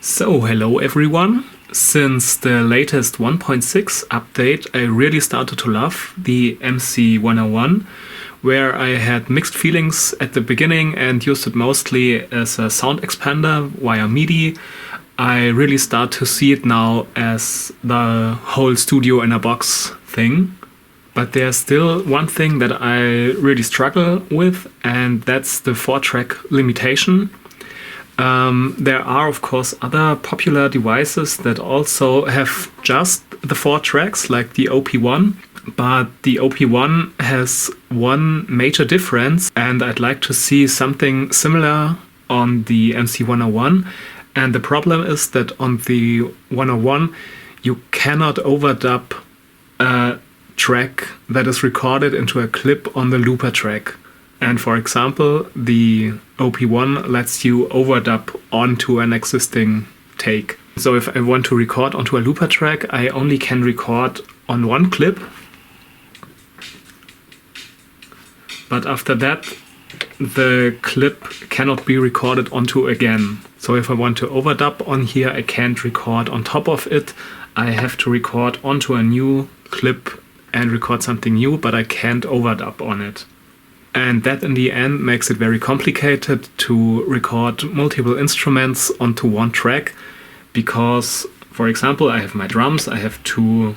So, hello everyone. Since the latest 1.6 update, I really started to love the MC101, where I had mixed feelings at the beginning and used it mostly as a sound expander via MIDI. I really start to see it now as the whole studio in a box thing. But there's still one thing that I really struggle with, and that's the 4-track limitation. There are, of course, other popular devices that also have just the 4 tracks, like the OP1, but the OP1 has one major difference, and I'd like to see something similar on the MC101. And the problem is that on the 101, you cannot overdub a track that is recorded into a clip on the looper track. And for example, the OP1 lets you overdub onto an existing take. So if I want to record onto a looper track, I only can record on one clip. But after that, the clip cannot be recorded onto again. So if I want to overdub on here, I can't record on top of it. I have to record onto a new clip and record something new, but I can't overdub on it. And that in the end makes it very complicated to record multiple instruments onto one track because, for example, I have my drums, I have 2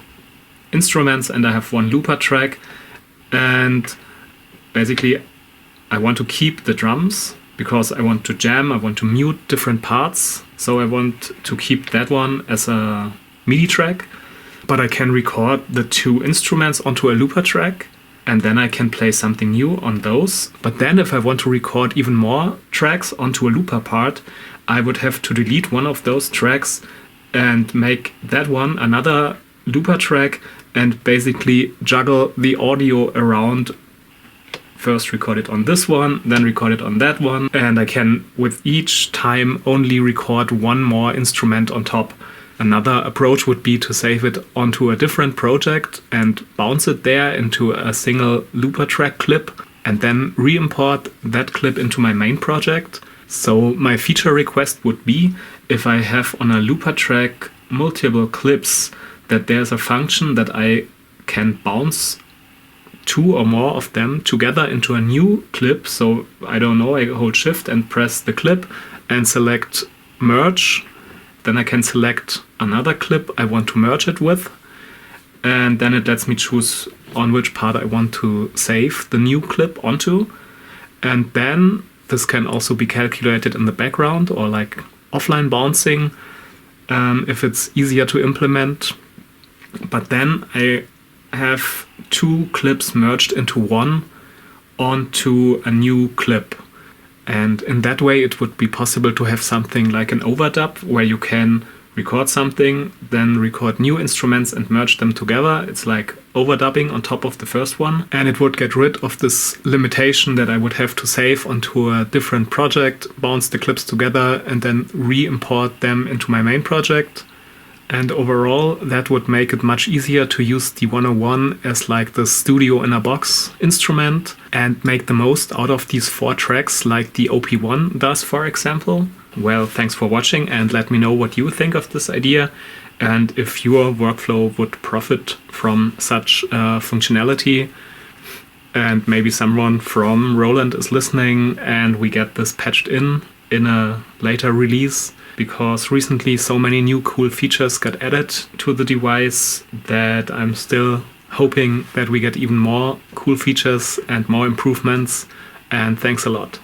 instruments and I have one looper track, and basically I want to keep the drums because I want to jam, I want to mute different parts, so I want to keep that one as a MIDI track, but I can record the 2 instruments onto a looper track. And then I can play something new on those. But then if I want to record even more tracks onto a looper part, I would have to delete one of those tracks and make that one another looper track and basically juggle the audio around. First record it on this one, then record it on that one. And I can, with each time, only record one more instrument on top. Another approach would be to save it onto a different project and bounce it there into a single looper track clip and then re-import that clip into my main project. So my feature request would be, if I have on a looper track multiple clips, that there's a function that I can bounce 2 or more of them together into a new clip. So I don't know, I hold shift and press the clip and select merge. Then I can select another clip I want to merge it with, and then it lets me choose on which part I want to save the new clip onto. And then this can also be calculated in the background or like offline bouncing if it's easier to implement. But then I have 2 clips merged into one onto a new clip. And in that way, it would be possible to have something like an overdub where you can record something, then record new instruments and merge them together. It's like overdubbing on top of the first one. And it would get rid of this limitation that I would have to save onto a different project, bounce the clips together, and then re-import them into my main project. And overall, that would make it much easier to use the 101 as like the studio in a box instrument and make the most out of these 4 tracks like the OP1 does, for example. Well, thanks for watching and let me know what you think of this idea and if your workflow would profit from such functionality. And maybe someone from Roland is listening and we get this patched in a later release, because recently so many new cool features got added to the device that I'm still hoping that we get even more cool features and more improvements. And thanks a lot.